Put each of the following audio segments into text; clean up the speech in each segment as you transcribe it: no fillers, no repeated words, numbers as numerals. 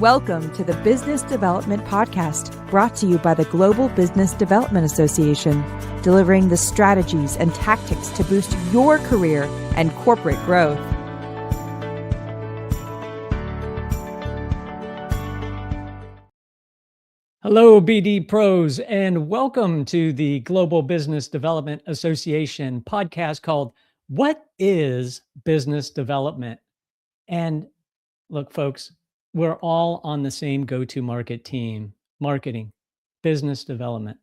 Welcome to the Business Development Podcast, brought to you by the Global Business Development Association, delivering the strategies and tactics to boost your career and corporate growth. Hello, BD pros, and welcome to the Global Business Development Association podcast called What is Business Development? And look, folks, we're all on the same go-to market team: marketing, business development,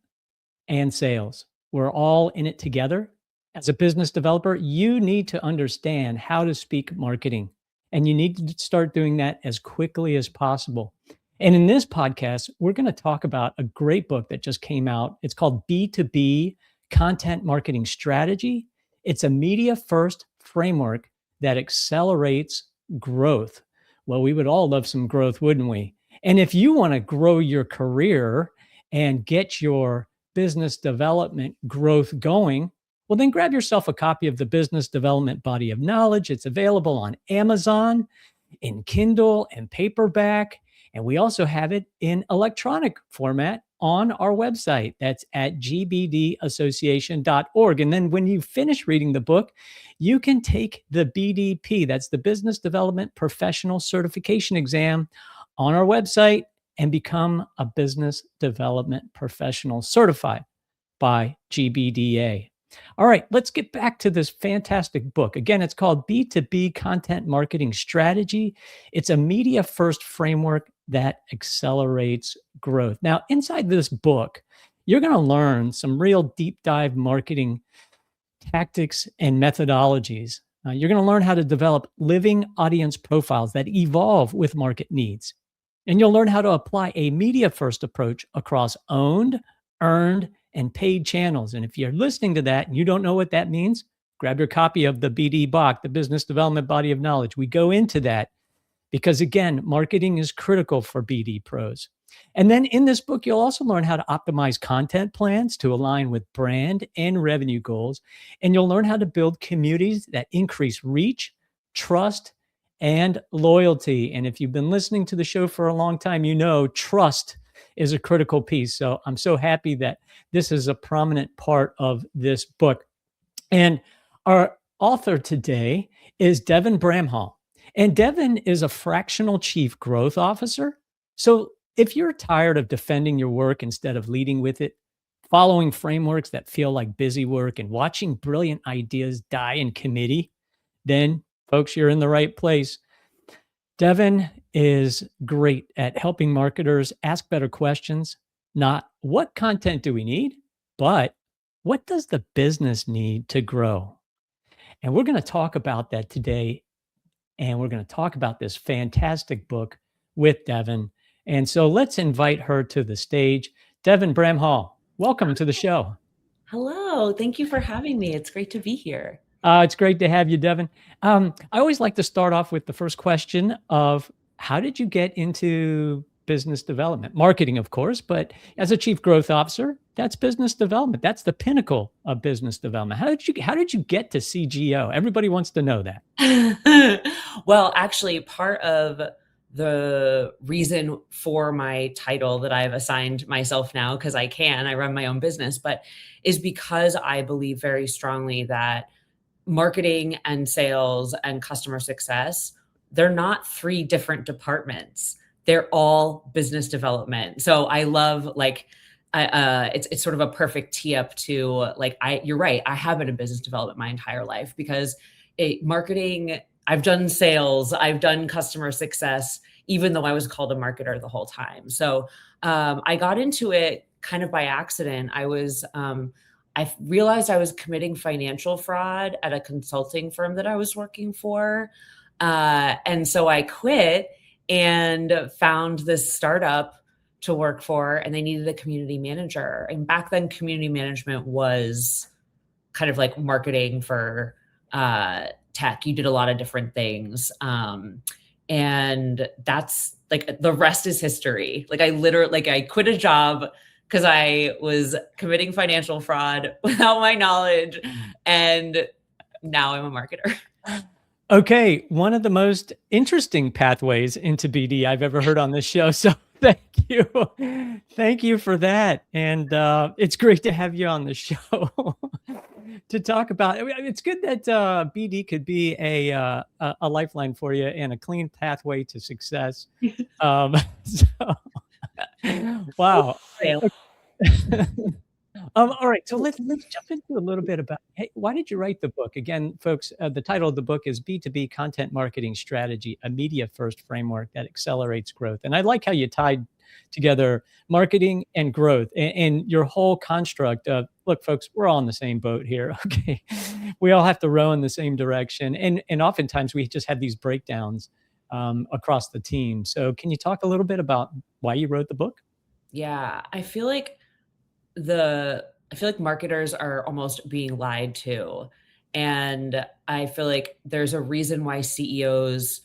and sales. We're all in it together. As a business developer, you need to understand how to speak marketing, and you need to start doing that as quickly as possible. And in this podcast, we're going to talk about a great book that just came out. It's called B2B Content Marketing Strategy. It's a media first framework that accelerates growth. Well, we would all love some growth, wouldn't we? And if you want to grow your career and get your business development growth going, well, then grab yourself a copy of the Business Development Body of Knowledge. It's available on Amazon, in Kindle and paperback. And we also have it in electronic format on our website. That's at gbdassociation.org. And then when you finish reading the book, you can take the BDP, that's the Business Development Professional Certification Exam, on our website and become a business development professional certified by GBDA. All right, let's get back to this fantastic book. Again, it's called B2B Content Marketing Strategy. It's a media first framework that accelerates growth. Now, inside this book, you're going to learn some real deep dive marketing tactics and methodologies. You're going to learn how to develop living audience profiles that evolve with market needs. And you'll learn how to apply a media first approach across owned, earned, and paid channels. And if you're listening to that and you don't know what that means, grab your copy of the BD, the Business Development Body of Knowledge. We go into that because, again, marketing is critical for BD pros. And then in this book, you'll also learn how to optimize content plans to align with brand and revenue goals. And you'll learn how to build communities that increase reach, trust, and loyalty. And if you've been listening to the show for a long time, you know trust is a critical piece. So I'm so happy that this is a prominent part of this book. And our author today is Devin Bramhall. And Devin is a fractional chief growth officer. So if you're tired of defending your work instead of leading with it, following frameworks that feel like busy work, and watching brilliant ideas die in committee, then folks, you're in the right place. Devin is great at helping marketers ask better questions, not what content do we need, but what does the business need to grow? And we're going to talk about that today. And we're going to talk about this fantastic book with Devin. And so let's invite her to the stage. Devin Bramhall, welcome to the show. Hello. Thank you for having me. It's great to be here. It's great to have you, Devin. I always like to start off with the first question of, how did you get into business development? Marketing, of course, but as a chief growth officer, that's business development. That's the pinnacle of business development. How did you get to CGO? Everybody wants to know that. Well, actually, part of the reason for my title that I've assigned myself now, because I run my own business, but is because I believe very strongly that marketing and sales and customer success, they're not three different departments. They're all business development. So I love it's sort of a perfect tee up to you're right. I have been in business development my entire life because marketing, I've done sales, I've done customer success, even though I was called a marketer the whole time. So I got into it kind of by accident. I realized I was committing financial fraud at a consulting firm that I was working for. And so I quit and found this startup to work for, and they needed a community manager. And back then, community management was kind of like marketing for tech. You did a lot of different things. And that's the rest is history. I quit a job because I was committing financial fraud without my knowledge. And now I'm a marketer. Okay, one of the most interesting pathways into BD I've ever heard on this show. So thank you. Thank you for that. And it's great to have you on the show to talk about. It's good that BD could be a lifeline for you and a clean pathway to success. So, wow. Fail. All right, so let's jump into a little bit about, hey, why did you write the book? Again, folks, the title of the book is B2B Content Marketing Strategy, a media-first framework that accelerates growth. And I like how you tied together marketing and growth and your whole construct of, look, folks, we're all in the same boat here. Okay, we all have to row in the same direction, and oftentimes we just have these breakdowns across the team. So, can you talk a little bit about why you wrote the book? Yeah, I feel like marketers are almost being lied to. And I feel like there's a reason why CEOs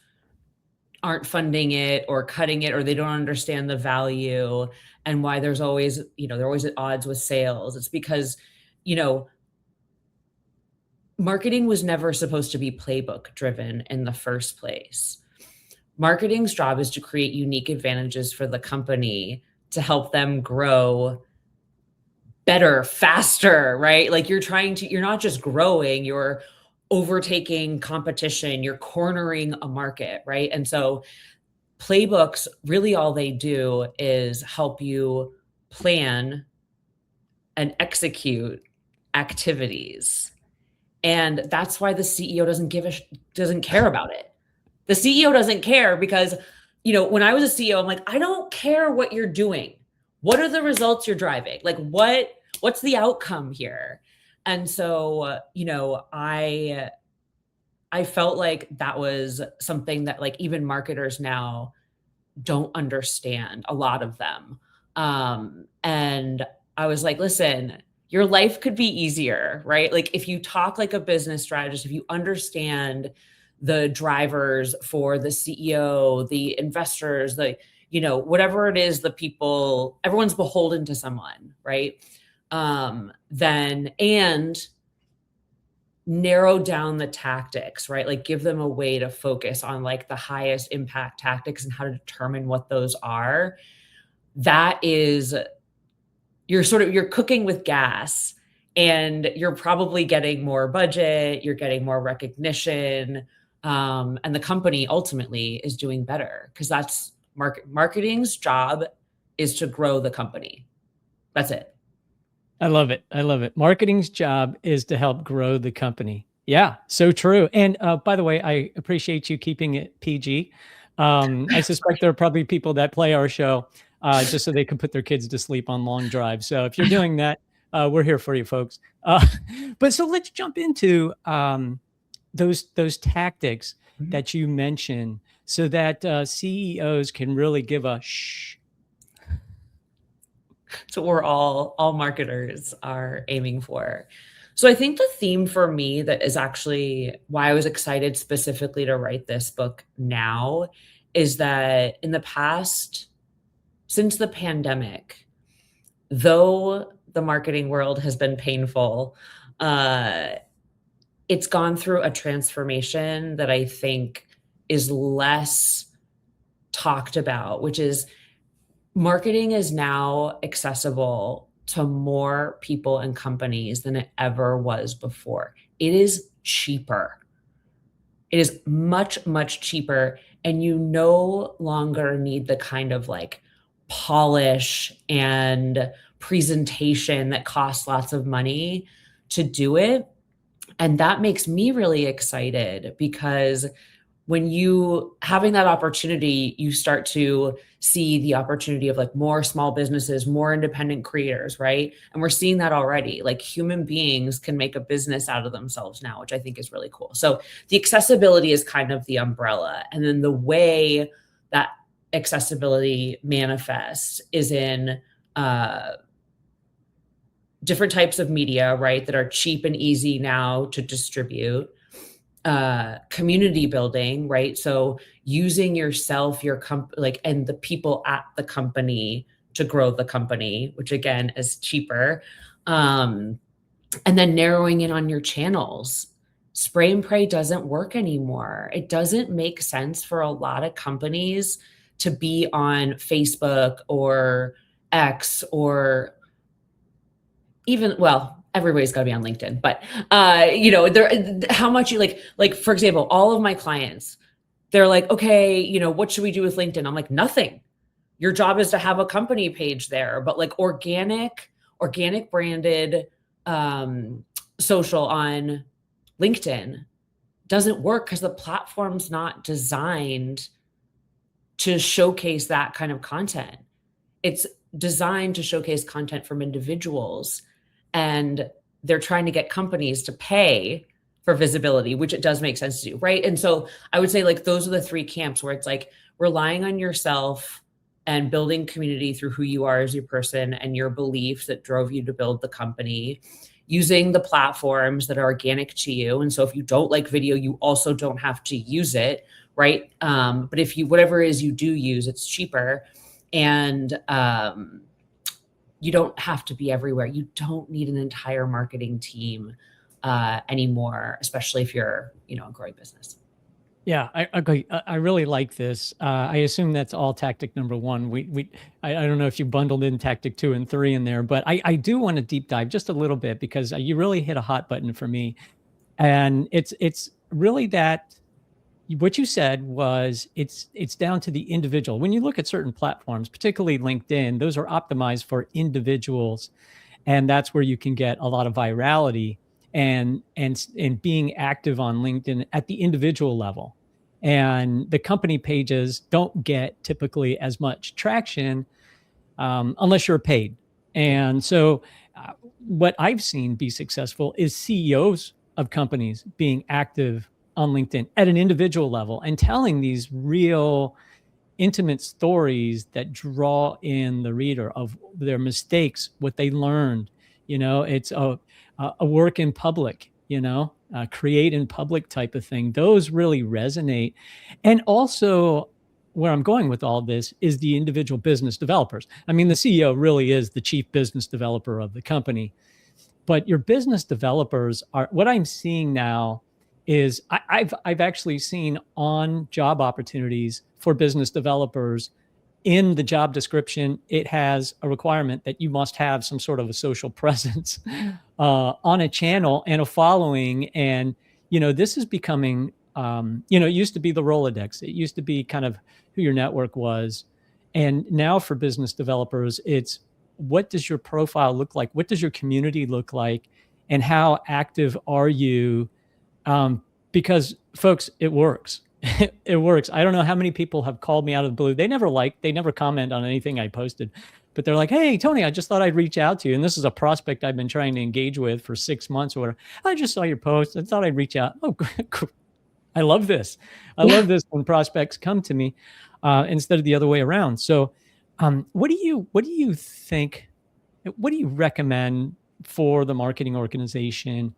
aren't funding it or cutting it, or they don't understand the value, and why there's always, they're always at odds with sales. It's because, you know, marketing was never supposed to be playbook driven in the first place. Marketing's job is to create unique advantages for the company to help them grow better, faster, right? Like you're not just growing, you're overtaking competition, you're cornering a market, right? And so playbooks, really all they do is help you plan and execute activities. And that's why the CEO doesn't care about it. The CEO doesn't care because, when I was a CEO, I'm like, I don't care what you're doing. What are the results you're driving? Like what's the outcome here? And so, I felt like that was something that like even marketers now don't understand, a lot of them. And I was like, listen, your life could be easier, right? Like if you talk like a business strategist, if you understand the drivers for the CEO, the investors, whatever it is, the people, everyone's beholden to someone, right? And narrow down the tactics, right? Like give them a way to focus on like the highest impact tactics and how to determine what those are. That is, you're cooking with gas, and you're probably getting more budget, you're getting more recognition. And the company ultimately is doing better because that's marketing's job is to grow the company. That's it. I love it. I love it. Marketing's job is to help grow the company. Yeah, so true. And by the way, I appreciate you keeping it PG. I suspect there are probably people that play our show just so they can put their kids to sleep on long drives. So if you're doing that, we're here for you, folks. But so let's jump into those tactics that you mentioned so that CEOs can really give a shh. So we're all marketers are aiming for. So I think the theme for me that is actually why I was excited specifically to write this book now is that in the past, since the pandemic, though the marketing world has been painful, it's gone through a transformation that I think is less talked about, which is marketing is now accessible to more people and companies than it ever was before. It is cheaper. It is much, much cheaper. And you no longer need the kind of like polish and presentation that costs lots of money to do it. And that makes me really excited because when you having that opportunity, you start to see the opportunity of like more small businesses, more independent creators, right? And we're seeing that already. Like human beings can make a business out of themselves now, which I think is really cool. So the accessibility is kind of the umbrella. And then the way that accessibility manifests is in different types of media, right? That are cheap and easy now to distribute. Community building, right? So using yourself, and the people at the company to grow the company, which again is cheaper. And then narrowing in on your channels spray and pray doesn't work anymore. It doesn't make sense for a lot of companies to be on Facebook or X or even, well, everybody's got to be on LinkedIn, but how much you like, for example, all of my clients, they're like, okay, what should we do with LinkedIn? I'm like, nothing. Your job is to have a company page there, but like organic branded social on LinkedIn doesn't work because the platform's not designed to showcase that kind of content. It's designed to showcase content from individuals, and they're trying to get companies to pay for visibility, which it does make sense to do, right? And so I would say like those are the three camps where it's like relying on yourself and building community through who you are as your person and your beliefs that drove you to build the company, using the platforms that are organic to you. And so if you don't like video, you also don't have to use it, right? But if you, whatever it is you do use, it's cheaper. And you don't have to be everywhere. You don't need an entire marketing team anymore, especially if you're, a growing business. Yeah, I agree. I really like this. I assume that's all tactic number one. I don't know if you bundled in tactic 2 and 3 in there, but I do want to deep dive just a little bit because you really hit a hot button for me. And it's really that what you said was it's down to the individual. When you look at certain platforms, particularly LinkedIn, those are optimized for individuals. And that's where you can get a lot of virality and being active on LinkedIn at the individual level. And the company pages don't get typically as much traction unless you're paid. And so what I've seen be successful is CEOs of companies being active on LinkedIn at an individual level and telling these real intimate stories that draw in the reader of their mistakes, what they learned. It's a work in public, create in public type of thing. Those really resonate. And also where I'm going with all this is the individual business developers. I mean, the CEO really is the chief business developer of the company, but your business developers are what I'm seeing now is I've actually seen on job opportunities for business developers in the job description, it has a requirement that you must have some sort of a social presence on a channel and a following. And, this is becoming, it used to be the Rolodex. It used to be kind of who your network was. And now for business developers, it's what does your profile look like? What does your community look like? And how active are you? Because folks, it works. It works. I don't know how many people have called me out of the blue. They never comment on anything I posted, but they're like, "Hey, Tony, I just thought I'd reach out to you." And this is a prospect I've been trying to engage with for 6 months or whatever. I just saw your post. I thought I'd reach out. Oh, I love this. I love this when prospects come to me instead of the other way around. So, what do you think? What do you recommend for the marketing organization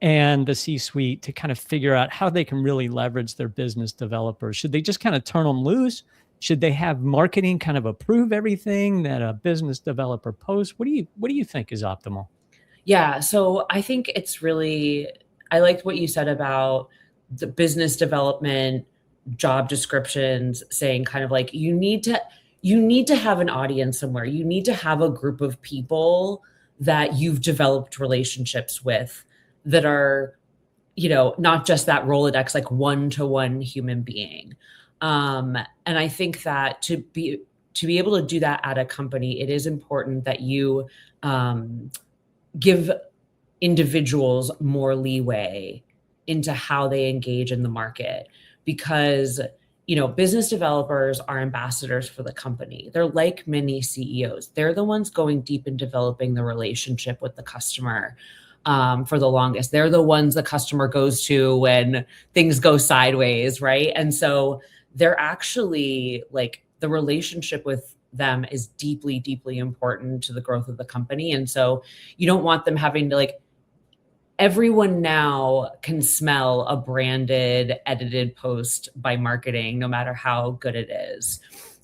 and the C-suite to kind of figure out how they can really leverage their business developers? Should they just kind of turn them loose? Should they have marketing kind of approve everything that a business developer posts? What do you think is optimal? Yeah, so I think I liked what you said about the business development job descriptions saying kind of like you need to have an audience somewhere. You need to have a group of people that you've developed relationships with that are, not just that Rolodex, like one-to-one human being. And I think that to be able to do that at a company, it is important that you give individuals more leeway into how they engage in the market, because business developers are ambassadors for the company. They're like mini CEOs. They're the ones going deep in developing the relationship with the customer for the longest. They're the ones the customer goes to when things go sideways, right? And so they're actually like the relationship with them is deeply, deeply important to the growth of the company. And so you don't want them having to everyone now can smell a branded, edited post by marketing, no matter how good it is.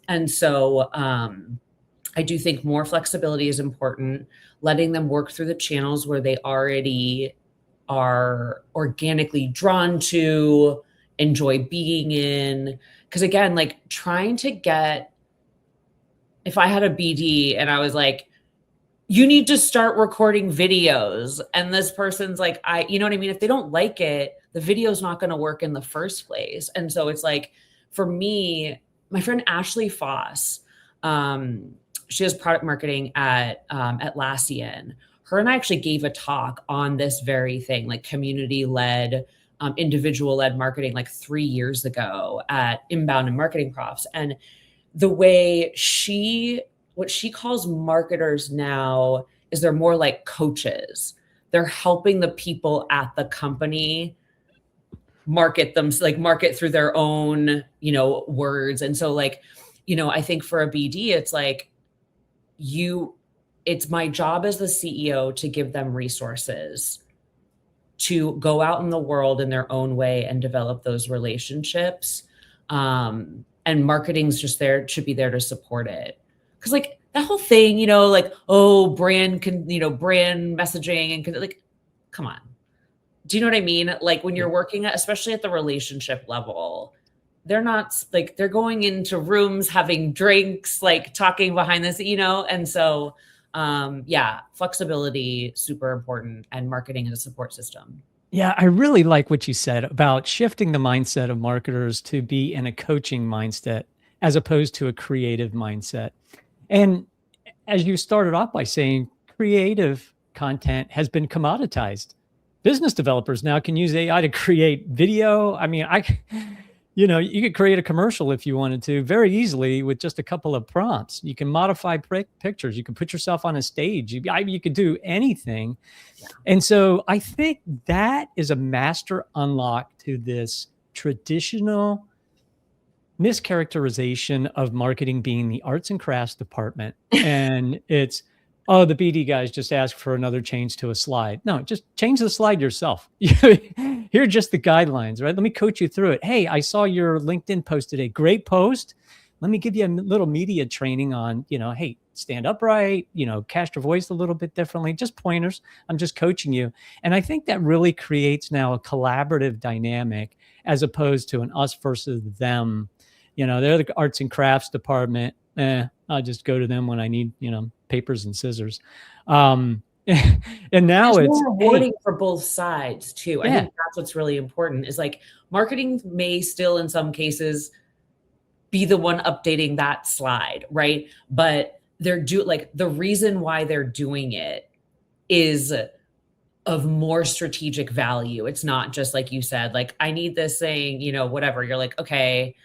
And so I do think more flexibility is important, letting them work through the channels where they already are organically drawn to, enjoy being in. Because again, like trying to get, if I had a BD and I was like, you need to start recording videos, and this person's like, you know what I mean? If they don't like it, the video's not going to work in the first place. And so it's like, for me, my friend Ashley Foss, she has product marketing at Atlassian. Her and I actually gave a talk on this very thing, like community-led, individual-led marketing, like 3 years ago at Inbound and Marketing Profs. And the way what she calls marketers now is they're more like coaches. They're helping the people at the company market through their own, words. And so like, I think for a BD, it's like it's my job as the CEO to give them resources to go out in the world in their own way and develop those relationships. And marketing's just should be there to support it. Cause like that whole thing, like, oh, brand messaging and like, come on. Do you know what I mean? Like when you're working especially at the relationship level, they're not like, they're going into rooms, having drinks, like talking behind this, And so, flexibility, super important, and marketing as a support system. Yeah, I really like what you said about shifting the mindset of marketers to be in a coaching mindset as opposed to a creative mindset. And as you started off by saying, creative content has been commoditized. Business developers now can use AI to create video. I mean, you could create a commercial if you wanted to very easily with just a couple of prompts. You can modify pictures. You can put yourself on a stage. You could do anything. Yeah. And so I think that is a master unlock to this traditional mischaracterization of marketing being the arts and crafts department. And it's, oh, the BD guys just ask for another change to a slide. No, just change the slide yourself. Here are just the guidelines, right? Let me coach you through it. Hey, I saw your LinkedIn post today. Great post. Let me give you a little media training on, hey, stand upright, cast your voice a little bit differently, just pointers. I'm just coaching you. And I think that really creates now a collaborative dynamic as opposed to an us versus them. They're the arts and crafts department. I'll just go to them when I need, papers and scissors. And now it's more rewarding for both sides too. I think that's what's really important is like marketing may still in some cases be the one updating that slide, right? But the reason why they're doing it is of more strategic value. It's not just like you said, like, I need this thing, whatever. You're like, okay,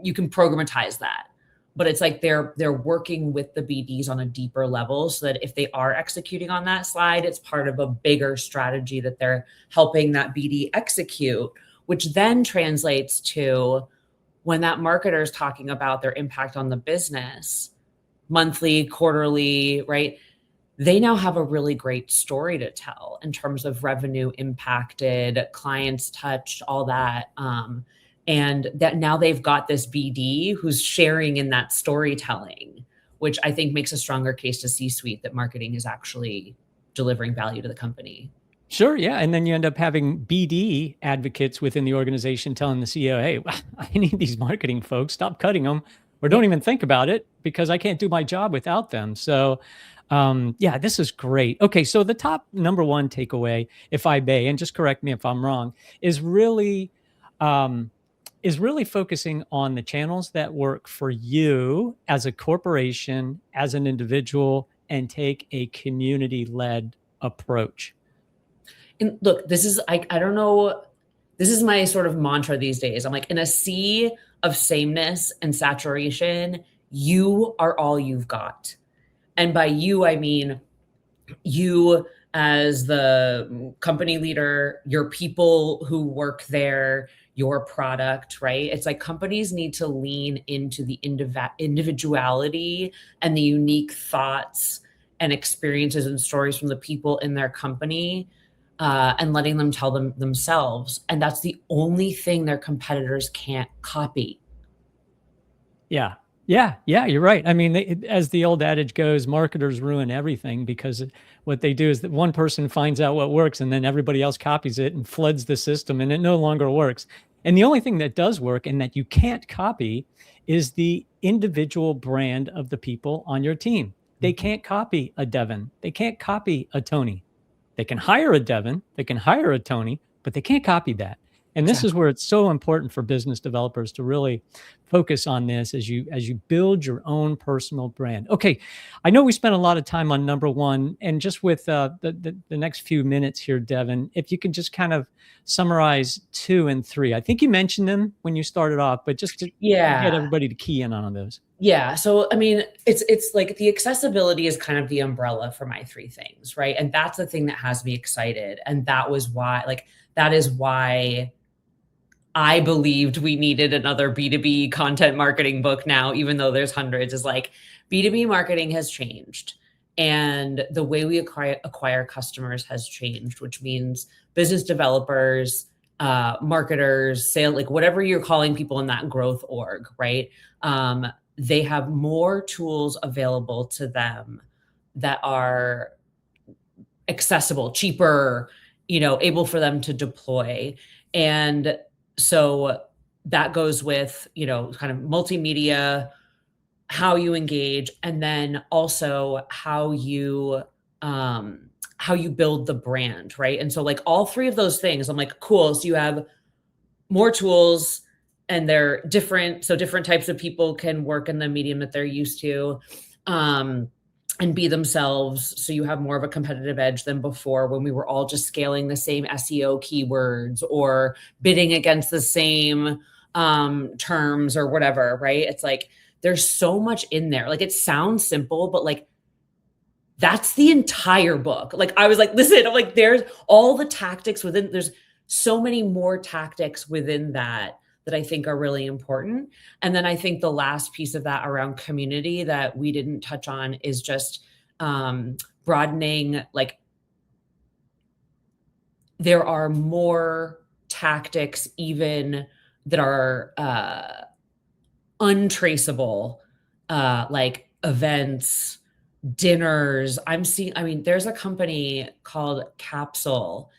you can programatize that. But it's like they're working with the BDs on a deeper level so that if they are executing on that slide, it's part of a bigger strategy that they're helping that BD execute, which then translates to when that marketer is talking about their impact on the business, monthly, quarterly, right? They now have a really great story to tell in terms of revenue impacted, clients touched, all that. And that now they've got this BD who's sharing in that storytelling, which I think makes a stronger case to C-suite that marketing is actually delivering value to the company. Sure. Yeah. And then you end up having BD advocates within the organization telling the CEO, hey, I need these marketing folks, stop cutting them, or don't even think about it because I can't do my job without them. So this is great. Okay. So the top number one takeaway, if I may, and just correct me if I'm wrong, is really focusing on the channels that work for you as a corporation, as an individual, and take a community-led approach. And look, this is, I don't know, this is my sort of mantra these days. I'm like, in a sea of sameness and saturation, you are all you've got. And by you, I mean you as the company leader, your people who work there, your product, right? It's like companies need to lean into the individuality and the unique thoughts and experiences and stories from the people in their company, and letting them tell them themselves. And that's the only thing their competitors can't copy. Yeah. Yeah, you're right. I mean, as the old adage goes, marketers ruin everything, because what they do is that one person finds out what works and then everybody else copies it and floods the system, and it no longer works. And the only thing that does work and that you can't copy is the individual brand of the people on your team. They can't copy a Devin. They can't copy a Tony. They can hire a Devin, they can hire a Tony, but they can't copy that. And this is where it's so important for business developers to really focus on this as you build your own personal brand. Okay, I know we spent a lot of time on number one, and just with the next few minutes here, Devin, if you could just kind of summarize 2 and 3. I think you mentioned them when you started off, but just to get everybody to key in on those. Yeah. So, I mean, it's like the accessibility is kind of the umbrella for my 3 things, right? And that's the thing that has me excited. And that is why I believed we needed another B2B content marketing book now, even though there's hundreds, is like B2B marketing has changed. And the way we acquire customers has changed, which means business developers, marketers, sales, like whatever you're calling people in that growth org, right? They have more tools available to them that are accessible, cheaper, able for them to deploy. And so that goes with, kind of multimedia, how you engage, and then also how you build the brand, right? And so like all 3 of those things, I'm like, cool. So you have more tools and they're different. So different types of people can work in the medium that they're used to. And be themselves. So you have more of a competitive edge than before, when we were all just scaling the same SEO keywords or bidding against the same terms or whatever, right? It's like, there's so much in there. Like, it sounds simple, but like, that's the entire book. Like, I was like, listen, I'm like, there's all the tactics within, there's so many more tactics within that I think are really important. And then I think the last piece of that around community that we didn't touch on is just broadening. Like, there are more tactics even that are untraceable, like events, dinners. There's a company called Capsule,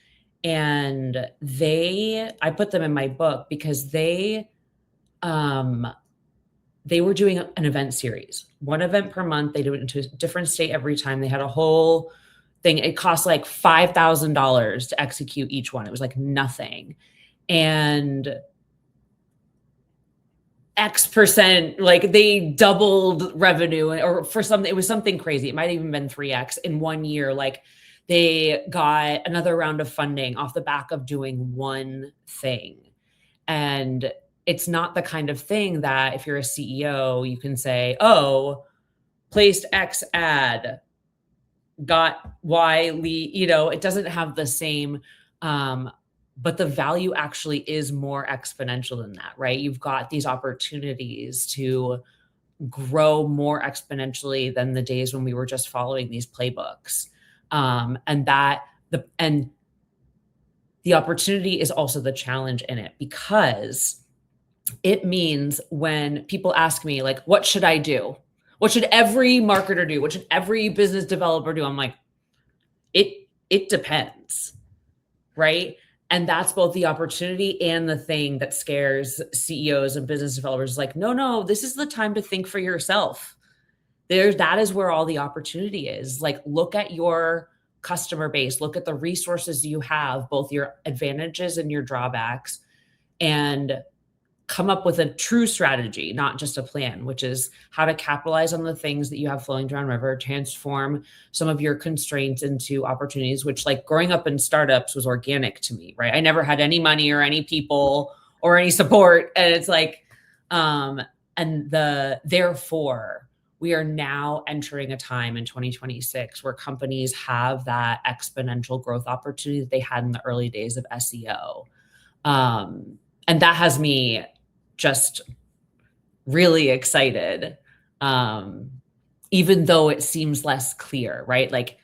and I put them in my book because they were doing an event series, one event per month. They do it into a different state every time. They had a whole thing. It cost like $5,000 to execute each one. It was like nothing. And X%, like they doubled revenue, or for something, it was something crazy. It might have even been 3X in 1 year. Like, they got another round of funding off the back of doing one thing. And it's not the kind of thing that if you're a CEO, you can say, oh, placed X ad, got Y lead, it doesn't have the same, but the value actually is more exponential than that, right? You've got these opportunities to grow more exponentially than the days when we were just following these playbooks. And the opportunity is also the challenge in it, because it means when people ask me, like, what should I do? What should every marketer do? What should every business developer do? I'm like, it depends, right? And that's both the opportunity and the thing that scares CEOs and business developers. Like, no, this is the time to think for yourself. That is where all the opportunity is. Like, look at your customer base, look at the resources you have, both your advantages and your drawbacks, and come up with a true strategy, not just a plan, which is how to capitalize on the things that you have flowing downriver, transform some of your constraints into opportunities, which, like, growing up in startups was organic to me, right? I never had any money or any people or any support. And it's like, therefore, we are now entering a time in 2026 where companies have that exponential growth opportunity that they had in the early days of SEO. And that has me just really excited, even though it seems less clear, right? Like,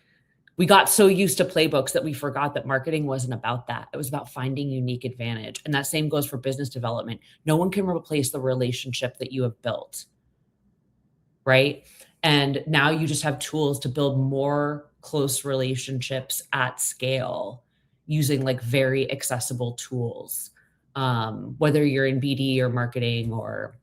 we got so used to playbooks that we forgot that marketing wasn't about that. It was about finding unique advantage. And that same goes for business development. No one can replace the relationship that you have built. right? And now you just have tools to build more close relationships at scale using like very accessible tools, whether you're in BD or marketing or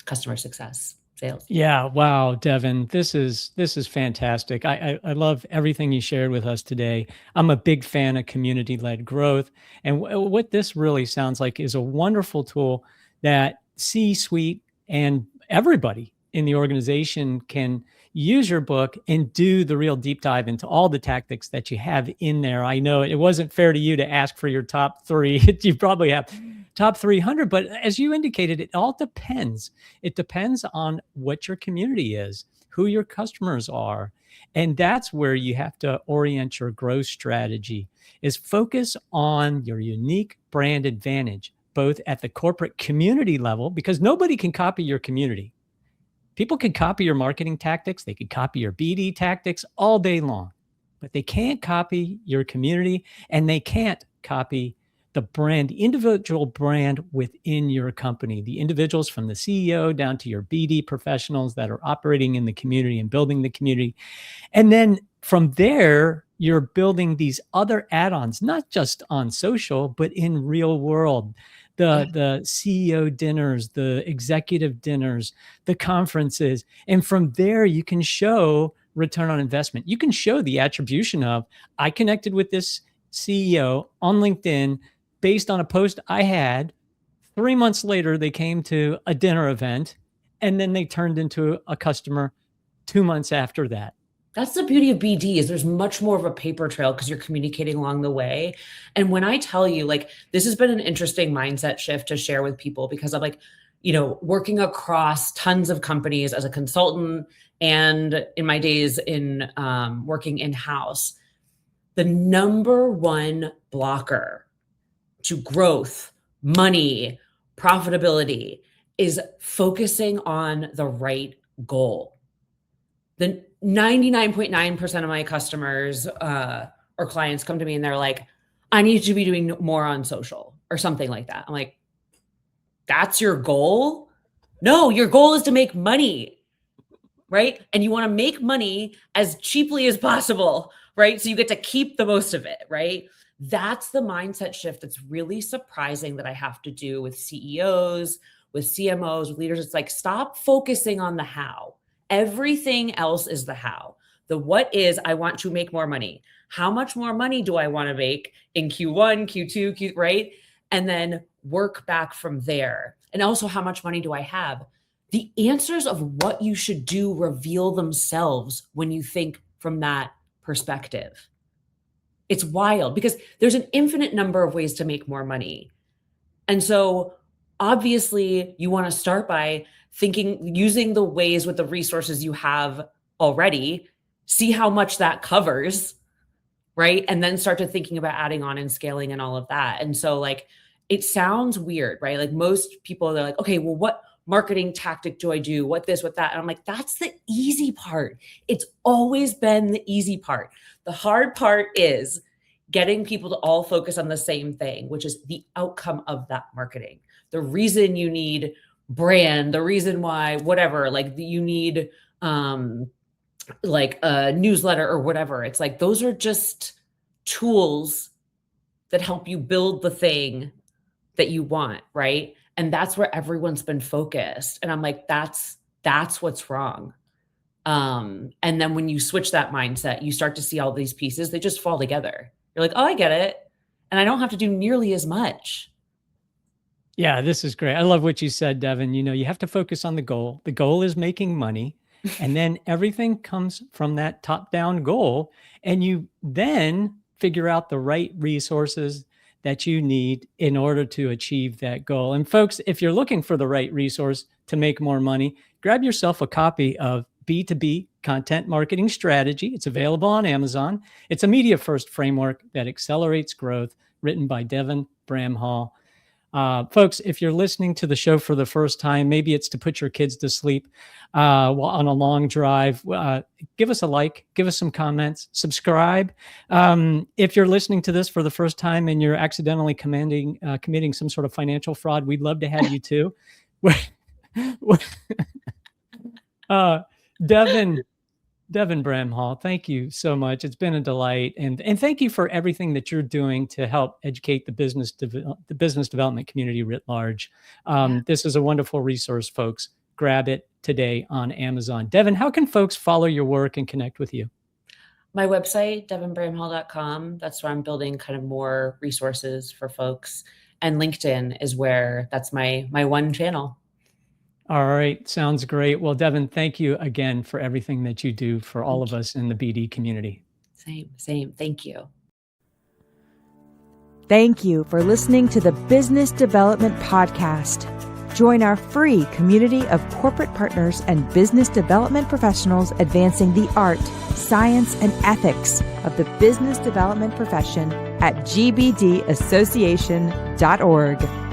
customer success, sales. Yeah. Wow, Devin, this is fantastic. I love everything you shared with us today. I'm a big fan of community-led growth. And what this really sounds like is a wonderful tool that C-suite and everybody in the organization can use your book and do the real deep dive into all the tactics that you have in there. I know it wasn't fair to you to ask for your top 3. You probably have top 300, but as you indicated, it all depends. It depends on what your community is, who your customers are. And that's where you have to orient your growth strategy, is focus on your unique brand advantage, both at the corporate community level, because nobody can copy your community. People can copy your marketing tactics. They can copy your BD tactics all day long, but they can't copy your community, and they can't copy the brand, individual brand within your company, the individuals from the CEO down to your BD professionals that are operating in the community and building the community. And then from there, you're building these other add-ons, not just on social, but in real world. The CEO dinners, the executive dinners, the conferences. And from there, you can show return on investment. You can show the attribution of, I connected with this CEO on LinkedIn based on a post I had. 3 months later, they came to a dinner event, and then they turned into a customer 2 months after that. That's the beauty of BD, is there's much more of a paper trail because you're communicating along the way. And when I tell you, like, this has been an interesting mindset shift to share with people, because I'm like, working across tons of companies as a consultant and in my days in working in-house, the number one blocker to growth, money, profitability is focusing on the right goal. The 99.9% of my customers or clients come to me and they're like, I need to be doing more on social or something like that. I'm like, that's your goal? No, your goal is to make money, right? And you want to make money as cheaply as possible, right? So you get to keep the most of it, right? That's the mindset shift that's really surprising that I have to do with CEOs, with CMOs, with leaders. It's like, stop focusing on the how. Everything else is the how. The what is, I want to make more money. How much more money do I want to make in Q1, Q2, right? And then work back from there. And also, how much money do I have? The answers of what you should do reveal themselves when you think from that perspective. It's wild because there's an infinite number of ways to make more money. And so obviously you want to start by thinking, using the ways with the resources you have already, see how much that covers, right? And then start to thinking about adding on and scaling and all of that. And so like, it sounds weird, right? Like most people, they're like, okay, well, what marketing tactic do I do? What this, what that? And I'm like, that's the easy part. It's always been the easy part. The hard part is getting people to all focus on the same thing, which is the outcome of that marketing. The reason you need brand, the reason why, whatever, like you need like a newsletter or whatever. It's like, those are just tools that help you build the thing that you want, right? And that's where everyone's been focused. And I'm like, that's what's wrong. And then when you switch that mindset, you start to see all these pieces, they just fall together. You're like, oh, I get it. And I don't have to do nearly as much. Yeah, this is great. I love what you said, Devin. You have to focus on the goal. The goal is making money. And then everything comes from that top-down goal. And you then figure out the right resources that you need in order to achieve that goal. And folks, if you're looking for the right resource to make more money, grab yourself a copy of B2B Content Marketing Strategy. It's available on Amazon. It's a media-first framework that accelerates growth, written by Devin Bramhall. Folks, if you're listening to the show for the first time, maybe it's to put your kids to sleep while on a long drive, give us a like, give us some comments, subscribe. If you're listening to this for the first time and you're accidentally committing some sort of financial fraud, we'd love to have you too. Devin Bramhall, thank you so much. It's been a delight, and thank you for everything that you're doing to help educate the business development community writ large. This is a wonderful resource, folks. Grab it today on Amazon. Devin, how can folks follow your work and connect with you? My website, devinbramhall.com. That's where I'm building kind of more resources for folks. And LinkedIn is where that's my one channel. All right. Sounds great. Well, Devin, thank you again for everything that you do for all of us in the BD community. Same. Thank you. Thank you for listening to the Business Development Podcast. Join our free community of corporate partners and business development professionals advancing the art, science, and ethics of the business development profession at gbdassociation.org.